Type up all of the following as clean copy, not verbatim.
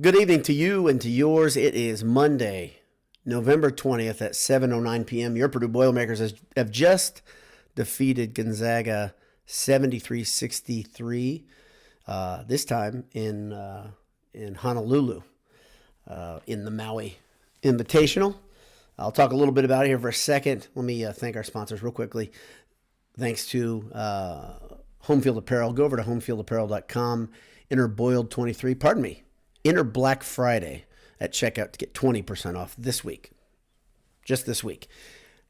Good evening to you and to yours. It is Monday, November 20th at 7:09 p.m. Your Purdue Boilermakers have just defeated Gonzaga 73-63, this time in Honolulu, in the Maui Invitational. I'll talk a little bit about it here for a second. Let me thank our sponsors real quickly. Thanks to Homefield Apparel. Go over to homefieldapparel.com, enter Boiled23, enter Black Friday at checkout to get 20% off this week, just this week.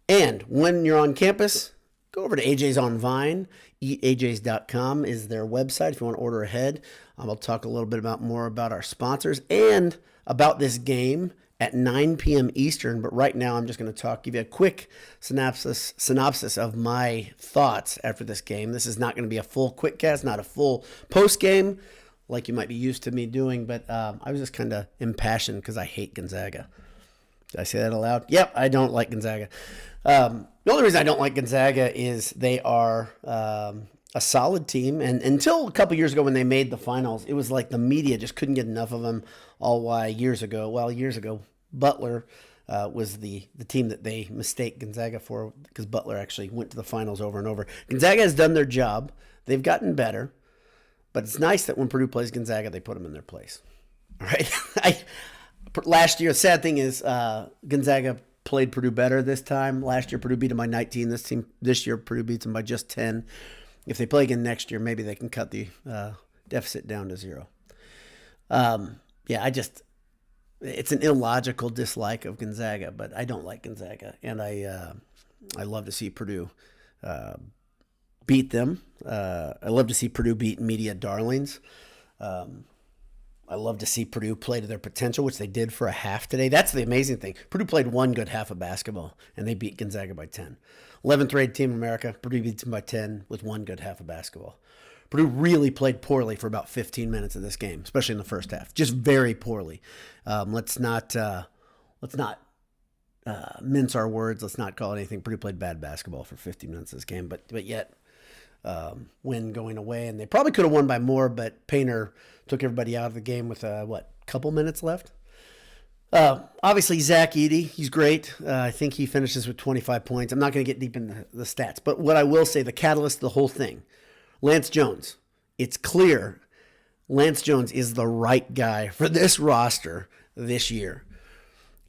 And when you're on campus, go over to AJ's on Vine. EatAJ's.com is their website if you want to order ahead. I'll talk a little bit more about our sponsors and about this game at 9 p.m. Eastern. But right now, I'm just going to give you a quick synopsis of my thoughts after this game. This is not going to be a full QuickCast, not a full post game like you might be used to me doing, but I was just kind of impassioned because I hate Gonzaga. Did I say that aloud? Yep, I don't like Gonzaga. The only reason I don't like Gonzaga is they are a solid team, and until a couple years ago when they made the finals, it was like the media just couldn't get enough of them. Years ago, Butler was the team that they mistake Gonzaga for, because Butler actually went to the finals over and over. Gonzaga has done their job. They've gotten better. But it's nice that when Purdue plays Gonzaga, they put them in their place. All right. Last year, the sad thing is Gonzaga played Purdue better this time. Last year, Purdue beat them by 19. This year, Purdue beats them by just 10. If they play again next year, maybe they can cut the deficit down to 0. It's an illogical dislike of Gonzaga, but I don't like Gonzaga, and I love to see Purdue beat them. I love to see Purdue beat media darlings. I love to see Purdue play to their potential, which they did for a half today. That's the amazing thing. Purdue played one good half of basketball, and they beat Gonzaga by 10. 11th rated team in America. Purdue beats them by 10 with one good half of basketball. Purdue really played poorly for about 15 minutes of this game, especially in the first half. Just very poorly. Let's not mince our words. Let's not call it anything. Purdue played bad basketball for 15 minutes of this game, but yet win going away, and they probably could have won by more, but Painter took everybody out of the game with couple minutes left. Obviously Zach Edey, he's great. I think he finishes with 25 points. I'm not going to get deep in the stats, but what I will say, the catalyst of the whole thing, Lance Jones. It's clear Lance Jones is the right guy for this roster this year.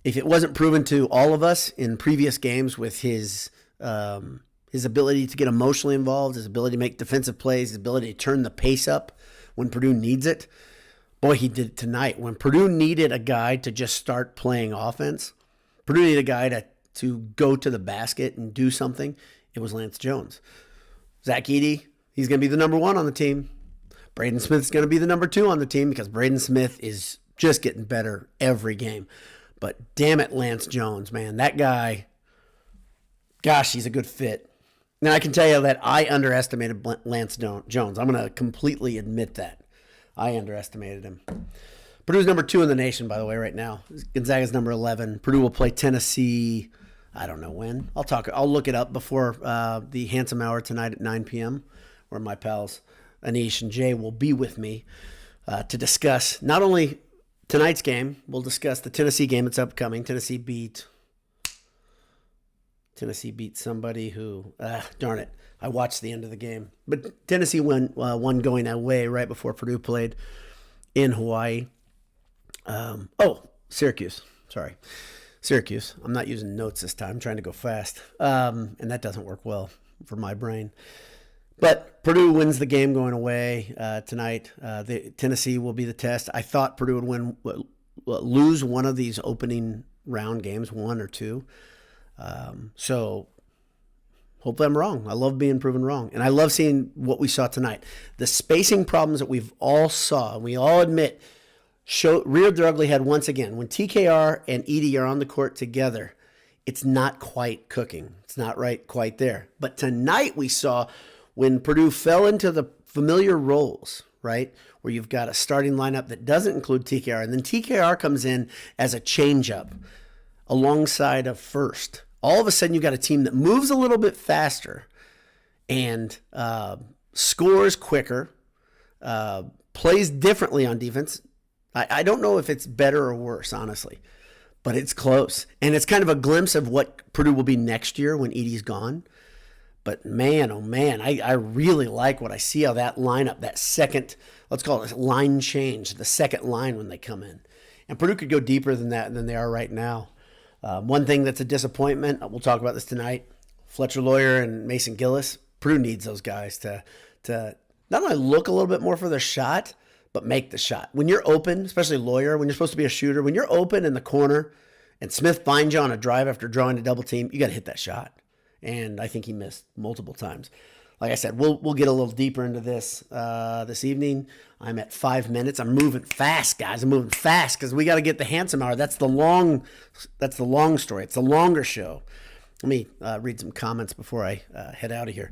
If it wasn't proven to all of us in previous games with his ability to get emotionally involved, his ability to make defensive plays, his ability to turn the pace up when Purdue needs it. Boy, he did it tonight. When Purdue needed a guy to just start playing offense, Purdue needed a guy to go to the basket and do something, it was Lance Jones. Zach Edey, he's going to be the number 1 on the team. Braden Smith's going to be the number 2 on the team because Braden Smith is just getting better every game. But damn it, Lance Jones, man. That guy, gosh, he's a good fit. Now, I can tell you that I underestimated Lance Jones. I'm going to completely admit that. I underestimated him. Purdue's number 2 in the nation, by the way, right now. Gonzaga's number 11. Purdue will play Tennessee, I don't know when. I'll look it up before the Handsome Hour tonight at 9 p.m., where my pals Anish and Jay will be with me to discuss not only tonight's game, we'll discuss the Tennessee game that's upcoming. Tennessee beat somebody who, darn it, I watched the end of the game. But Tennessee won going away right before Purdue played in Hawaii. Syracuse. Sorry. Syracuse. I'm not using notes this time. I'm trying to go fast. And that doesn't work well for my brain. But Purdue wins the game going away tonight. Tennessee will be the test. I thought Purdue would lose one of these opening round games, 1 or 2. So hopefully I'm wrong. I love being proven wrong. And I love seeing what we saw tonight. The spacing problems that we've all saw, and we all admit, reared their ugly head once again. When TKR and Edey are on the court together, it's not quite cooking. It's not quite there. But tonight we saw when Purdue fell into the familiar roles, right, where you've got a starting lineup that doesn't include TKR, and then TKR comes in as a changeup alongside of first. All of a sudden, you've got a team that moves a little bit faster and scores quicker, plays differently on defense. I don't know if it's better or worse, honestly, but it's close. And it's kind of a glimpse of what Purdue will be next year when Edey's gone. But man, oh man, I really like what I see out of that lineup, that second, let's call it line change, the second line when they come in. And Purdue could go deeper than that than they are right now. One thing that's a disappointment, we'll talk about this tonight, Fletcher Lawyer and Mason Gillis. Purdue needs those guys to not only look a little bit more for their shot, but make the shot. When you're open, especially Lawyer, when you're supposed to be a shooter, when you're open in the corner and Smith finds you on a drive after drawing a double team, you got to hit that shot. And I think he missed multiple times. Like I said, we'll get a little deeper into this this evening. I'm at 5 minutes. I'm moving fast, guys. I'm moving fast because we got to get the handsome hour. That's the long story. It's the longer show. Let me read some comments before I head out of here.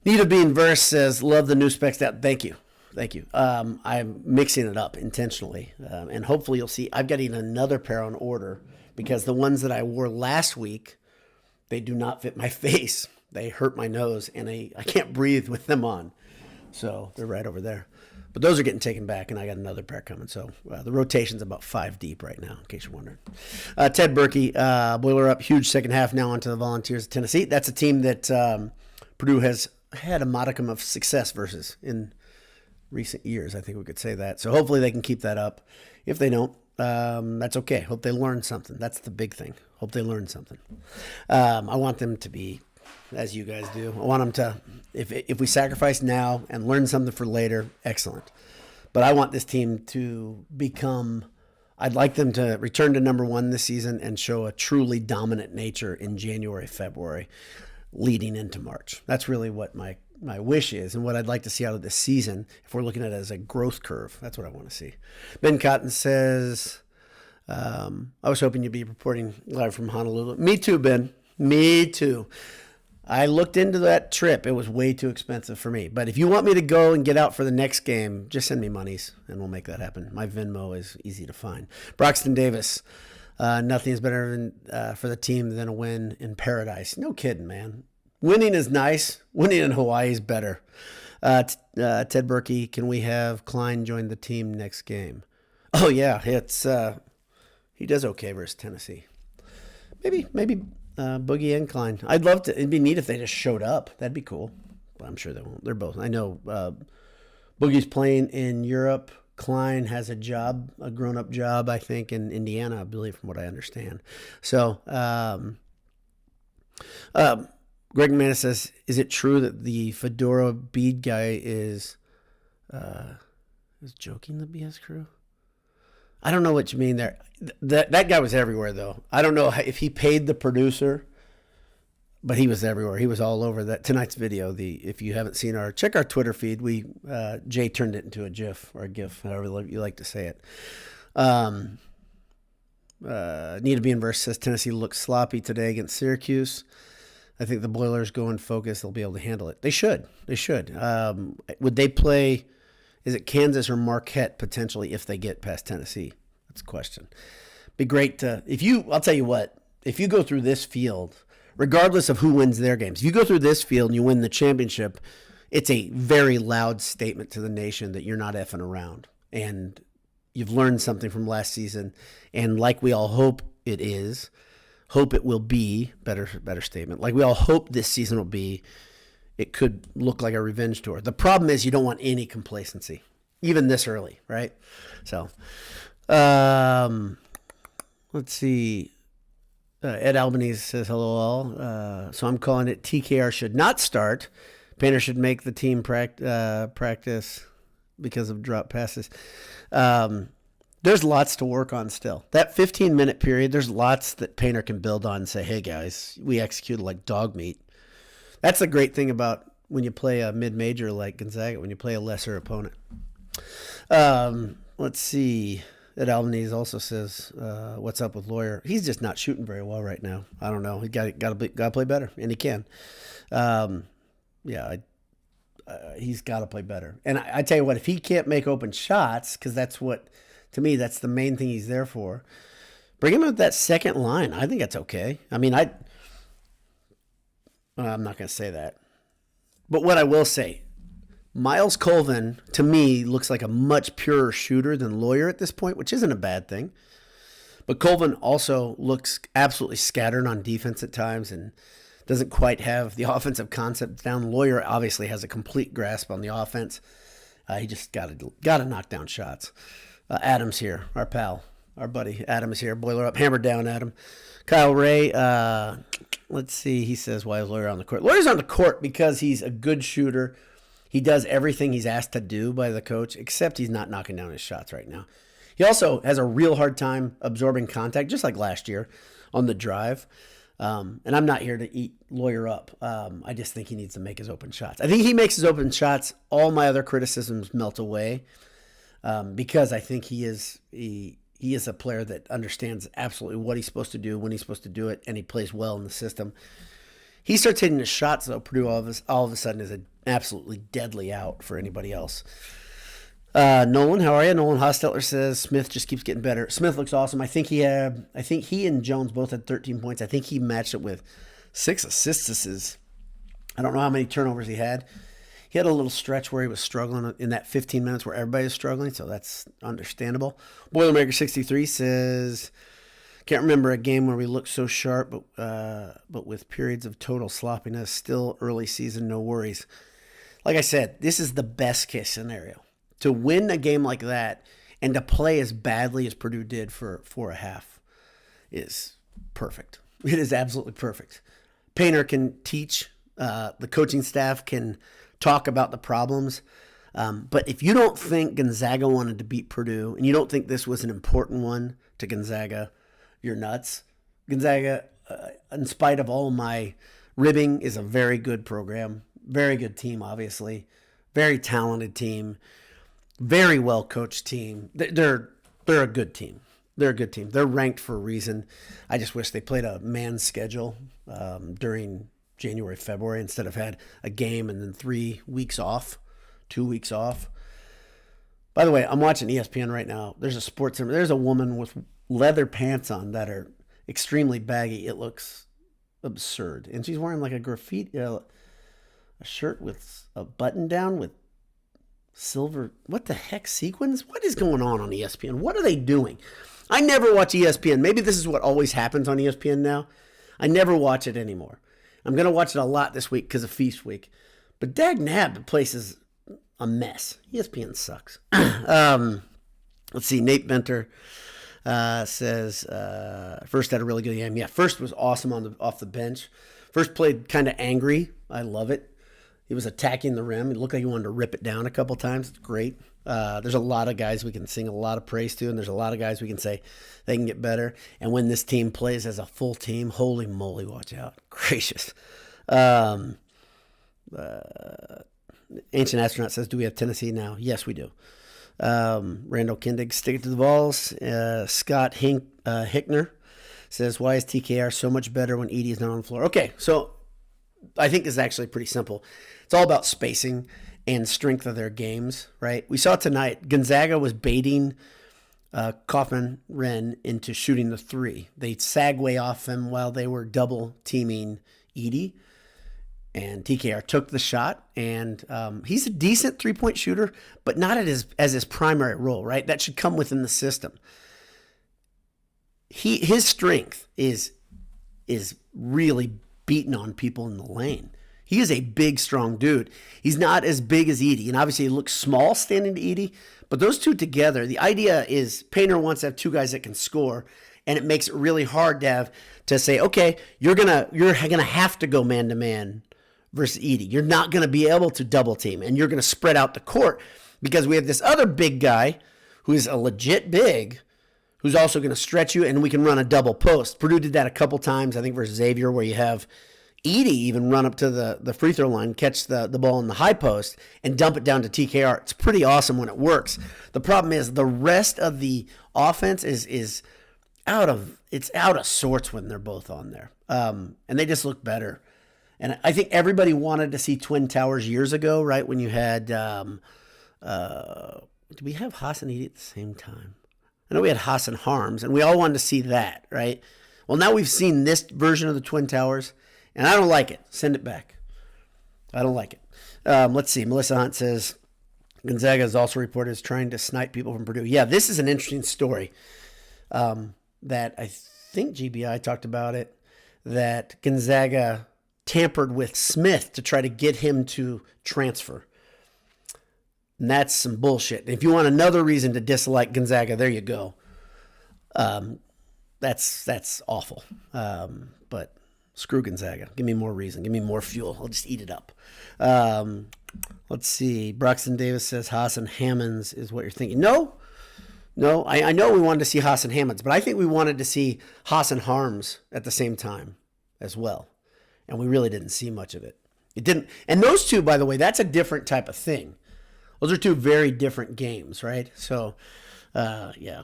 Nita Bean Verse says, love the new specs out. Thank you. I'm mixing it up intentionally. And hopefully you'll see I've got even another pair on order because the ones that I wore last week, they do not fit my face. They hurt my nose, and I can't breathe with them on. So they're right over there. But those are getting taken back, and I got another pair coming. So the rotation's about 5 deep right now, in case you're wondering. Ted Berkey, Boiler up, huge second half now onto the Volunteers of Tennessee. That's a team that Purdue has had a modicum of success versus in recent years. I think we could say that. So hopefully they can keep that up. If they don't, that's okay. Hope they learn something. That's the big thing. Hope they learn something. I want them to be, as you guys do, I want them to, if we sacrifice now and learn something for later, excellent. But I want this team to become, I'd like them to return to number one this season and show a truly dominant nature in January, February, leading into March. That's really what my wish is and what I'd like to see out of this season if we're looking at it as a growth curve. That's what I want to see. Ben Cotton says, I was hoping you'd be reporting live from Honolulu. Me too, Ben. Me too. I looked into that trip. It was way too expensive for me. But if you want me to go and get out for the next game, just send me monies and we'll make that happen. My Venmo is easy to find. Broxton Davis, nothing is better than, for the team than a win in paradise. No kidding, man. Winning is nice. Winning in Hawaii is better. Ted Berkey, can we have Klein join the team next game? Oh, yeah. It's he does okay versus Tennessee. Maybe Boogie and Klein. I'd love to. It'd be neat if they just showed up. That'd be cool. But I'm sure they won't. They're both. I know Boogie's playing in Europe. Klein has a job, a grown-up job, I think, in Indiana, I believe, from what I understand. So, Greg Mann says, is it true that the fedora bead guy is joking the BS crew? I don't know what you mean there. That guy was everywhere, though. I don't know if he paid the producer, but he was everywhere. He was all over that tonight's video. If you haven't seen check our Twitter feed. Jay turned it into a GIF or a GIF, however you like to say it. Nita Bean Verse says Tennessee looks sloppy today against Syracuse. I think the Boilers go in focus. They'll be able to handle it. They should. Would they play? Is it Kansas or Marquette potentially if they get past Tennessee? That's a question. Be great to I'll tell you what, if you go through this field, regardless of who wins their games, if you go through this field and you win the championship, it's a very loud statement to the nation that you're not effing around. And you've learned something from last season. And like we all hope it will be, better statement, like we all hope this season will be, it could look like a revenge tour. The problem is you don't want any complacency, even this early, right? So, let's see. Ed Albanese says, hello all. So I'm calling it TKR should not start. Painter should make the team practice because of drop passes. There's lots to work on still. That 15-minute period, there's lots that Painter can build on and say, hey, guys, we executed like dog meat. That's the great thing about when you play a mid-major like Gonzaga, when you play a lesser opponent. Let's see. Ed Albanese also says, what's up with Lawyer? He's just not shooting very well right now. I don't know. He got to play better, and he can. He's got to play better. And I tell you what, if he can't make open shots, because to me, that's the main thing he's there for, bring him up that second line. I think that's okay. I mean, I'm not going to say that. But what I will say, Miles Colvin, to me, looks like a much purer shooter than Lawyer at this point, which isn't a bad thing. But Colvin also looks absolutely scattered on defense at times and doesn't quite have the offensive concept down. Lawyer obviously has a complete grasp on the offense. He just got to knock down shots. Adam's here, our pal, our buddy. Adam is here. Boiler up, hammer down, Adam. Kyle Ray, let's see. He says, why is Lawyer on the court? Lawyer's on the court because he's a good shooter. He does everything he's asked to do by the coach, except he's not knocking down his shots right now. He also has a real hard time absorbing contact, just like last year on the drive. And I'm not here to eat Lawyer up. I just think he needs to make his open shots. I think he makes his open shots. All my other criticisms melt away because I think he is a player that understands absolutely what he's supposed to do, when he's supposed to do it, and he plays well in the system. He starts hitting his shots, though. Purdue all of a sudden is an absolutely deadly out for anybody else. Nolan, how are you? Nolan Hostetler says Smith just keeps getting better. Smith looks awesome. I think he and Jones both had 13 points. I think he matched it with 6 assists. I don't know how many turnovers he had. He had a little stretch where he was struggling in that 15 minutes where everybody was struggling, so that's understandable. Boilermaker63 says, can't remember a game where we looked so sharp, but with periods of total sloppiness. Still early season, no worries. Like I said, this is the best case scenario. To win a game like that and to play as badly as Purdue did for a half is perfect. It is absolutely perfect. Painter can teach. The coaching staff can talk about the problems. But if you don't think Gonzaga wanted to beat Purdue and you don't think this was an important one to Gonzaga, you're nuts. Gonzaga, in spite of all my ribbing, is a very good program. Very good team, obviously. Very talented team. Very well coached team. They're a good team. They're a good team. They're ranked for a reason. I just wish they played a man's schedule during January, February, instead of had a game and then 2 weeks off. By the way, I'm watching ESPN right now. There's a sports center. There's a woman with leather pants on that are extremely baggy. It looks absurd. And she's wearing like a graffiti, a shirt with a button down with silver, what the heck, sequins? What is going on ESPN? What are they doing? I never watch ESPN. Maybe this is what always happens on ESPN now. I never watch it anymore. I'm going to watch it a lot this week because of Feast Week. But dag nab, the place is a mess. ESPN sucks. Let's see. Nate Benter says, first had a really good game. Yeah, first was awesome off the bench. First played kind of angry. I love it. He was attacking the rim. It looked like he wanted to rip it down a couple times. It's great. There's a lot of guys we can sing a lot of praise to, and there's a lot of guys we can say they can get better. And when this team plays as a full team, holy moly, watch out. Gracious. Ancient Astronaut says, do we have Tennessee now? Yes, we do. Randall Kindig, stick it to the balls. Scott Hickner says, why is TKR so much better when Edie is not on the floor? Okay, so I think it's actually pretty simple. It's all about spacing and strength of their games, right? We saw tonight, Gonzaga was baiting Kaufman-Renn into shooting the three. They sag way off him while they were double teaming Edie. And TKR took the shot, and he's a decent three-point shooter, but not as his primary role, right? That should come within the system. His strength is really beating on people in the lane. He is a big, strong dude. He's not as big as Edie, and obviously he looks small standing to Edie, but those two together, the idea is Painter wants to have two guys that can score, and it makes it really hard to say, okay, you're gonna have to go man-to-man versus Edie. You're not going to be able to double team, and you're going to spread out the court because we have this other big guy who is a legit big who's also going to stretch you, and we can run a double post. Purdue did that a couple times, I think, versus Xavier, where you have Edie even run up to the free throw line, catch the ball in the high post, and dump it down to TKR. It's pretty awesome when it works. The problem is the rest of the offense is out of sorts when they're both on there, and they just look better. And I think everybody wanted to see Twin Towers years ago, right? When you had, did we have Haas and Edie at the same time? I know we had Haas and Harms, and we all wanted to see that, right? Well, now we've seen this version of the Twin Towers, and I don't like it. Send it back. I don't like it. Let's see. Melissa Hunt says Gonzaga is also reported as trying to snipe people from Purdue. Yeah, this is an interesting story that I think GBI talked about it, that Gonzaga tampered with Smith to try to get him to transfer. And that's some bullshit. If you want another reason to dislike Gonzaga, there you go. That's awful. But screw Gonzaga. Give me more reason. Give me more fuel. I'll just eat it up. Let's see. Broxton Davis says Haas and Hammonds is what you're thinking. No. I know we wanted to see Haas and Hammonds, but I think we wanted to see Haas and Harms at the same time as well. And we really didn't see much of it. It didn't. And those two, by the way, that's a different type of thing. Those are two very different games, right? So, yeah.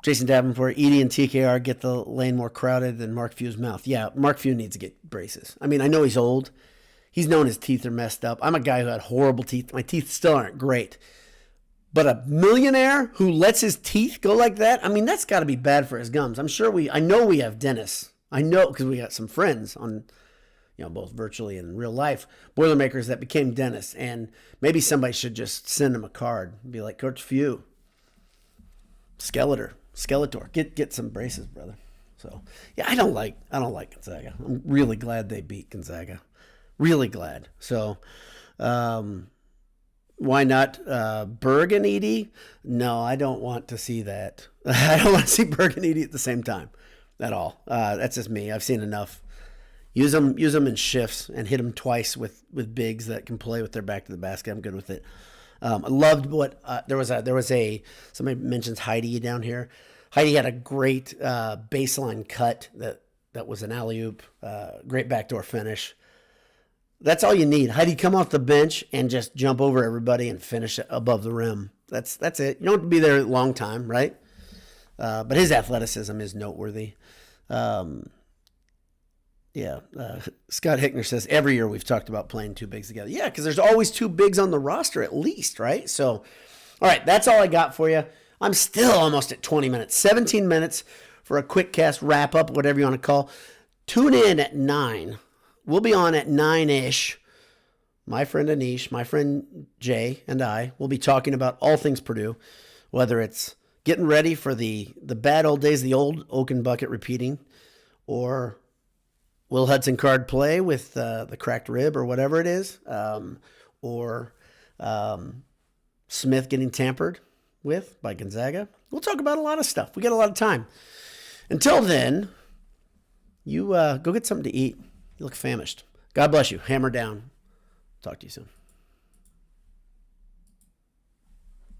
Jason Davenport, Edie and TKR get the lane more crowded than Mark Few's mouth. Yeah, Mark Few needs to get braces. I mean, I know he's old. He's known his teeth are messed up. I'm a guy who had horrible teeth. My teeth still aren't great. But a millionaire who lets his teeth go like that, I mean, that's got to be bad for his gums. I know we have dentists. I know because we got some friends on, both virtually and in real life, Boilermakers that became dentists. And maybe somebody should just send them a card and be like, Coach Few, Skeletor, get some braces, brother. So, yeah, I don't like Gonzaga. I'm really glad they beat Gonzaga. Really glad. So, why not Berg and Edie? No, I don't want to see that. I don't want to see Berg and Edie at the same time at all. That's just me. I've seen enough. Use them in shifts and hit them twice with bigs that can play with their back to the basket. I'm good with it. I loved what there was somebody mentions Heidi down here. Heidi had a great baseline cut that was an alley-oop, great backdoor finish. That's all you need. Heidi, come off the bench and just jump over everybody and finish above the rim. That's it. You don't have to be there a long time, right? But his athleticism is noteworthy. Scott Hickner says every year we've talked about playing two bigs together. Yeah, because there's always two bigs on the roster at least, right? So, all right, that's all I got for you. I'm still almost at 20 minutes, 17 minutes for a quick cast wrap up, whatever you want to call. Tune in at 9. We'll be on at 9-ish. My friend Anish, my friend Jay, and I will be talking about all things Purdue, whether it's getting ready for the bad old days, the old Oaken Bucket repeating, or Will Hudson card play with the cracked rib or whatever it is, or Smith getting tampered with by Gonzaga. We'll talk about a lot of stuff. We got a lot of time. Until then, you go get something to eat. You look famished. God bless you. Hammer down. Talk to you soon.